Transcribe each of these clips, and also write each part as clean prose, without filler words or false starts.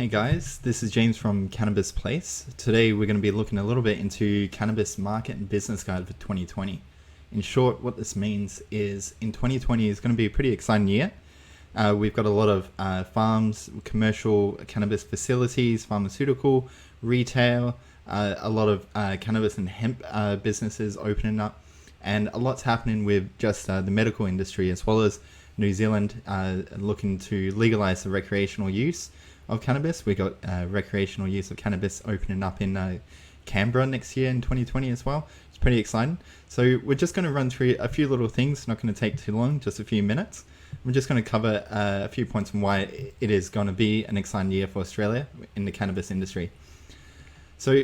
Hey guys, this is James from Cannabis Place. Today we're going to be looking a little bit into cannabis market and business guide for 2020. In short, what this means is in 2020 is going to be a pretty exciting year. We've got a lot of farms, commercial cannabis facilities, pharmaceutical, retail, a lot of cannabis and hemp businesses opening up, and a lot's happening with just the medical industry, as well as New Zealand looking to legalize the recreational use of cannabis. We got recreational use of cannabis opening up in Canberra next year in 2020 as well. It's pretty exciting. So we're just going to run through a few little things, not going to take too long, just a few minutes. We're just going to cover a few points on why it is going to be an exciting year for Australia in the cannabis industry. So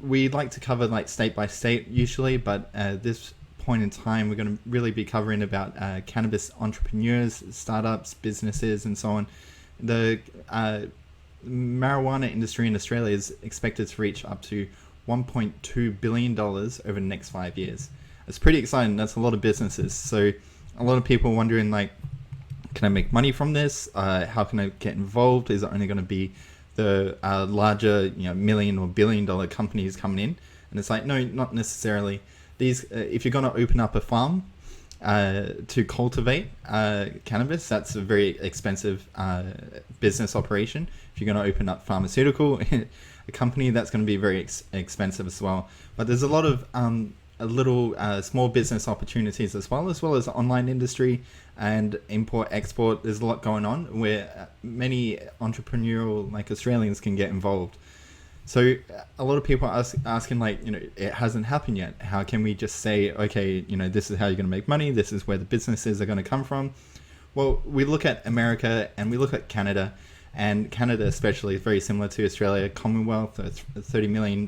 we like to cover like state by state usually, but this point in time we're going to really be covering about cannabis entrepreneurs, startups, businesses, and so on. The marijuana industry in Australia is expected to reach up to $1.2 billion over the next 5 years. It's pretty exciting. That's a lot of businesses. So a lot of people wondering, like, can I make money from this? How can I get involved? Is it only going to be the larger, million or billion-dollar companies coming in? And it's like, no, not necessarily. These, if you're going to open up a farm to cultivate cannabis, that's a very expensive business operation. If you're going to open up pharmaceutical, a company, that's going to be very expensive as well. But there's a lot of small business opportunities as well as the online industry and import-export. There's a lot going on where many entrepreneurial Australians can get involved. So a lot of people are asking, it hasn't happened yet. How can we just say, okay, this is how you're going to make money. This is where the businesses are going to come from. Well, we look at America and we look at Canada, and Canada especially is very similar to Australia. Commonwealth, 30 million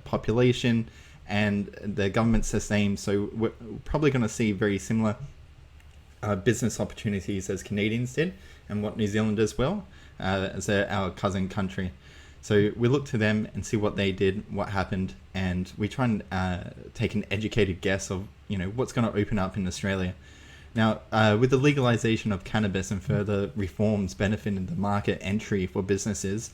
population, and the government's the same. So we're probably going to see very similar business opportunities as Canadians did, and what New Zealanders will, as our cousin country. So we look to them and see what they did, what happened, and we try and take an educated guess of what's going to open up in Australia. Now, with the legalization of cannabis and further reforms benefiting the market entry for businesses,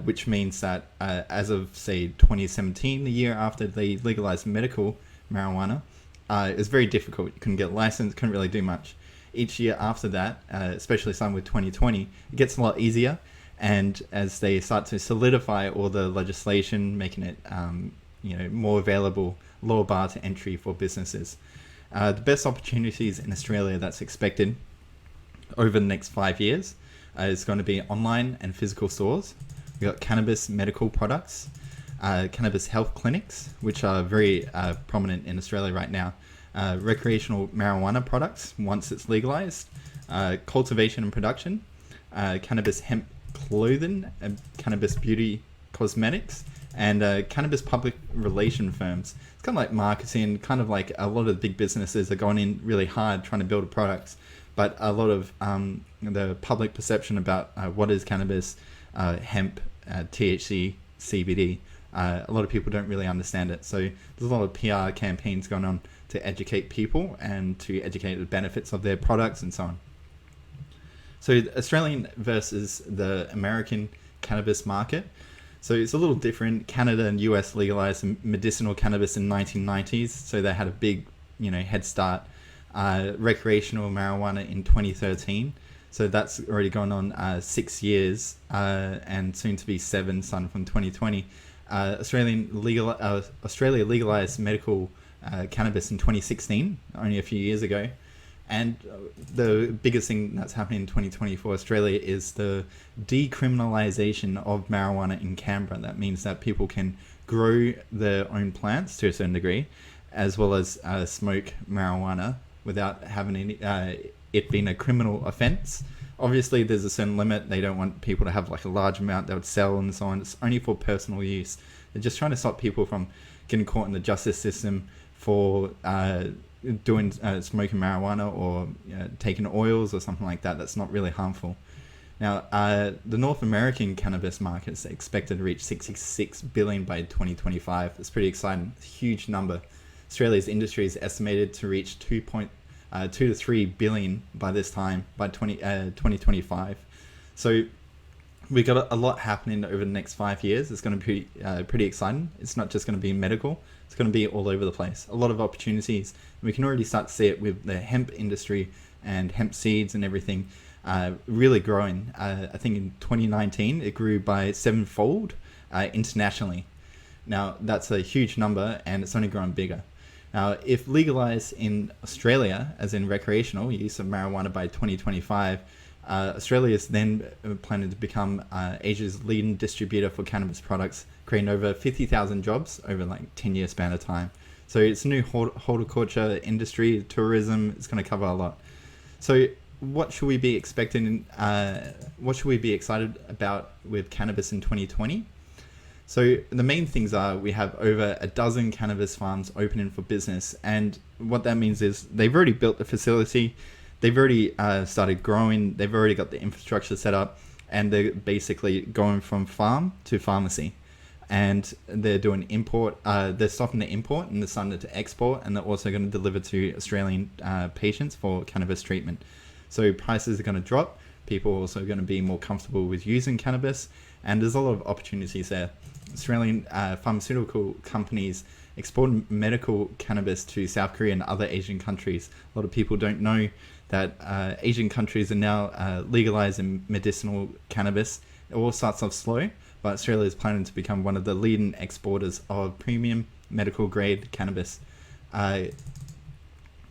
which means that as of, say, 2017, the year after they legalized medical marijuana, it was very difficult. You couldn't get a license, couldn't really do much. Each year after that, especially starting with 2020, it gets a lot easier. And as they start to solidify all the legislation, making it more available, lower bar to entry for businesses. The best opportunities in Australia that's expected over the next 5 years is going to be online and physical stores. We've got cannabis medical products, cannabis health clinics, which are very prominent in Australia right now, recreational marijuana products once it's legalized, cultivation and production, cannabis hemp clothing, cannabis beauty cosmetics, and cannabis public relation firms. It's kind of like marketing, kind of like a lot of the big businesses are going in really hard trying to build products, but a lot of the public perception about what is cannabis, hemp, THC, CBD, a lot of people don't really understand it. So there's a lot of PR campaigns going on to educate people and to educate the benefits of their products and so on. So the Australian versus the American cannabis market. So it's a little different. Canada and US legalized medicinal cannabis in the 1990s. So they had a big, head start. Recreational marijuana in 2013. So that's already gone on 6 years and soon to be 7, starting from 2020. Australia legalized medical cannabis in 2016, only a few years ago. And the biggest thing that's happening in 2020 for Australia is the decriminalisation of marijuana in Canberra. That means that people can grow their own plants to a certain degree, as well as smoke marijuana without having it being a criminal offence. Obviously, there's a certain limit. They don't want people to have a large amount they would sell and so on. It's only for personal use. They're just trying to stop people from getting caught in the justice system for doing smoking marijuana or taking oils or something like that. That's not really harmful. Now, the North American cannabis market is expected to reach $66 billion by 2025. It's pretty exciting. It's a huge number. Australia's industry is estimated to reach 2 to 3 billion by this time, by 2025. So We got a lot happening over the next 5 years. It's going to be pretty exciting. It's not just going to be medical. It's going to be all over the place. A lot of opportunities. We can already start to see it with the hemp industry and hemp seeds and everything really growing. I think in 2019, it grew by 7-fold internationally. Now, that's a huge number, and it's only growing bigger. Now, if legalized in Australia, as in recreational use of marijuana by 2025, Australia is then planning to become Asia's leading distributor for cannabis products, creating over 50,000 jobs over like 10-year span of time. So it's a new horticulture industry, tourism. It's going to cover a lot. So what should we be expecting? What should we be excited about with cannabis in 2020? So the main things are we have over a dozen cannabis farms opening for business. And what that means is they've already built the facility. They've already started growing. They've already got the infrastructure set up. And they're basically going from farm to pharmacy. And they're doing import. They're stopping the import and they're starting to export. And they're also going to deliver to Australian patients for cannabis treatment. So prices are going to drop. People are also going to be more comfortable with using cannabis. And there's a lot of opportunities there. Australian pharmaceutical companies export medical cannabis to South Korea and other Asian countries. A lot of people don't know that Asian countries are now legalizing medicinal cannabis. It all starts off slow, but Australia is planning to become one of the leading exporters of premium medical grade cannabis.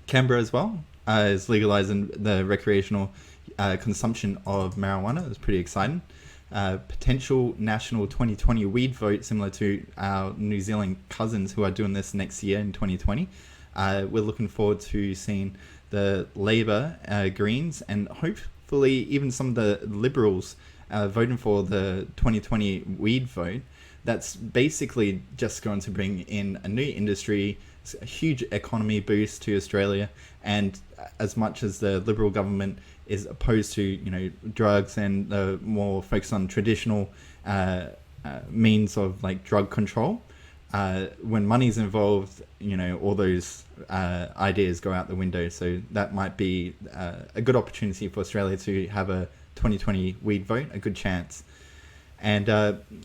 Canberra as well is legalizing the recreational consumption of marijuana. It's pretty exciting. Potential national 2020 weed vote, similar to our New Zealand cousins who are doing this next year in 2020. We're looking forward to seeing the Labour, Greens, and hopefully even some of the Liberals voting for the 2020 weed vote. That's basically just going to bring in a new industry, a huge economy boost to Australia. And as much as the Liberal government is opposed to drugs and more focused on traditional means of like drug control, when money's involved, all those ideas go out the window. So that might be a good opportunity for Australia to have a 2020 weed vote, a good chance. And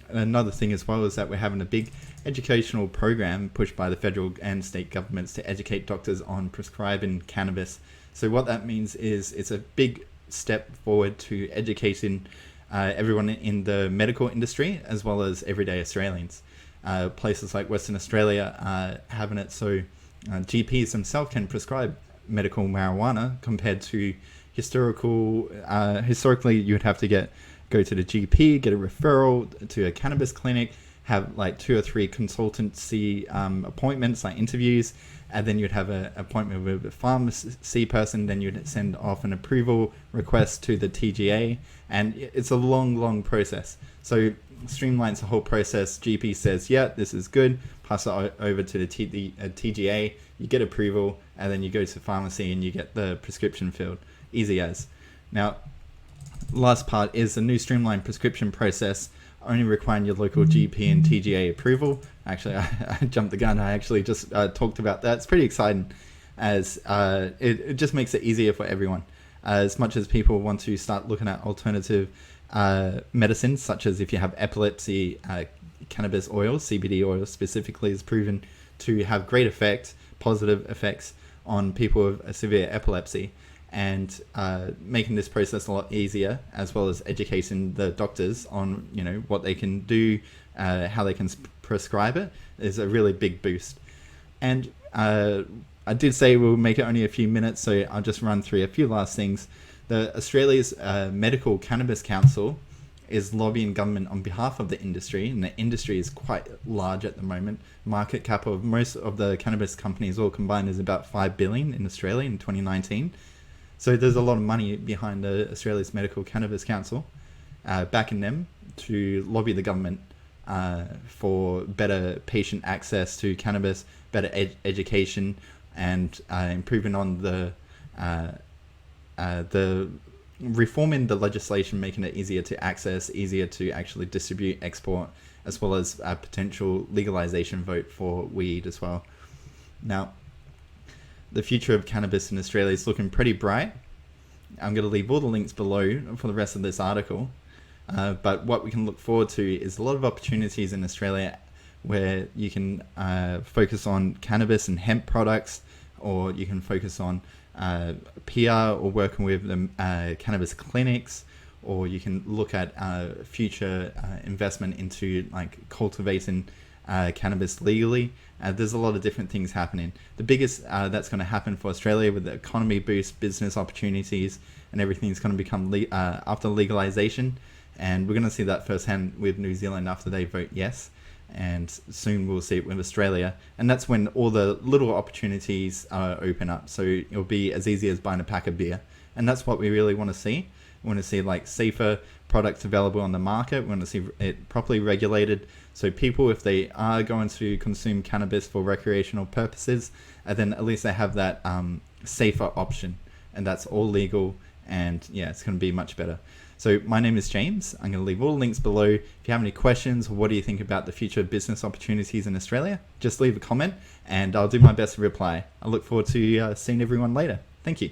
another thing as well is that we're having a big educational program pushed by the federal and state governments to educate doctors on prescribing cannabis. So what that means is it's a big step forward to educating everyone in the medical industry as well as everyday Australians. Places like Western Australia are having it so GPs themselves can prescribe medical marijuana compared to historically you would have to go to the GP, get a referral to a cannabis clinic, have like 2 or 3 consultancy appointments, like interviews, and then you'd have an appointment with a pharmacy person, then you'd send off an approval request to the TGA, and it's a long process. So streamlines the whole process. GP says, yeah, this is good, pass it over to the TGA, you get approval, and then you go to pharmacy and you get the prescription filled. Easy as. Now, last part is the new streamlined prescription process, only requiring your local GP and TGA approval. Actually, I jumped the gun. I actually just talked about that. It's pretty exciting as it just makes it easier for everyone. As much as people want to start looking at alternative medicines, such as if you have epilepsy, cannabis oil, CBD oil specifically, is proven to have great effect, positive effects on people with severe epilepsy. And making this process a lot easier, as well as educating the doctors on what they can do, how they can prescribe it, is a really big boost. And I did say we'll make it only a few minutes, so I'll just run through a few last things. The Australia's Medical Cannabis Council is lobbying government on behalf of the industry, and the industry is quite large at the moment. Market cap of most of the cannabis companies all combined is about 5 billion in Australia in 2019. So there's a lot of money behind the Australia's Medical Cannabis Council, backing them to lobby the government for better patient access to cannabis, better education, and improving on the reforming the legislation, making it easier to access, easier to actually distribute, export, as well as a potential legalization vote for weed as well. Now, the future of cannabis in Australia is looking pretty bright. I'm going to leave all the links below for the rest of this article. But what we can look forward to is a lot of opportunities in Australia where you can focus on cannabis and hemp products, or you can focus on PR or working with the cannabis clinics, or you can look at future investment into like cultivating cannabis legally. There's a lot of different things happening. The biggest that's going to happen for Australia with the economy boost, business opportunities, and everything's going to become after legalization. And we're going to see that firsthand with New Zealand after they vote yes. And soon we'll see it with Australia. And that's when all the little opportunities open up. So it'll be as easy as buying a pack of beer. And that's what we really want to see. We want to see like safer products available on the market. We want to see it properly regulated. So people, if they are going to consume cannabis for recreational purposes, then at least they have that safer option. And that's all legal. And yeah, it's going to be much better. So my name is James. I'm going to leave all the links below. If you have any questions, or what do you think about the future business opportunities in Australia, just leave a comment and I'll do my best to reply. I look forward to seeing everyone later. Thank you.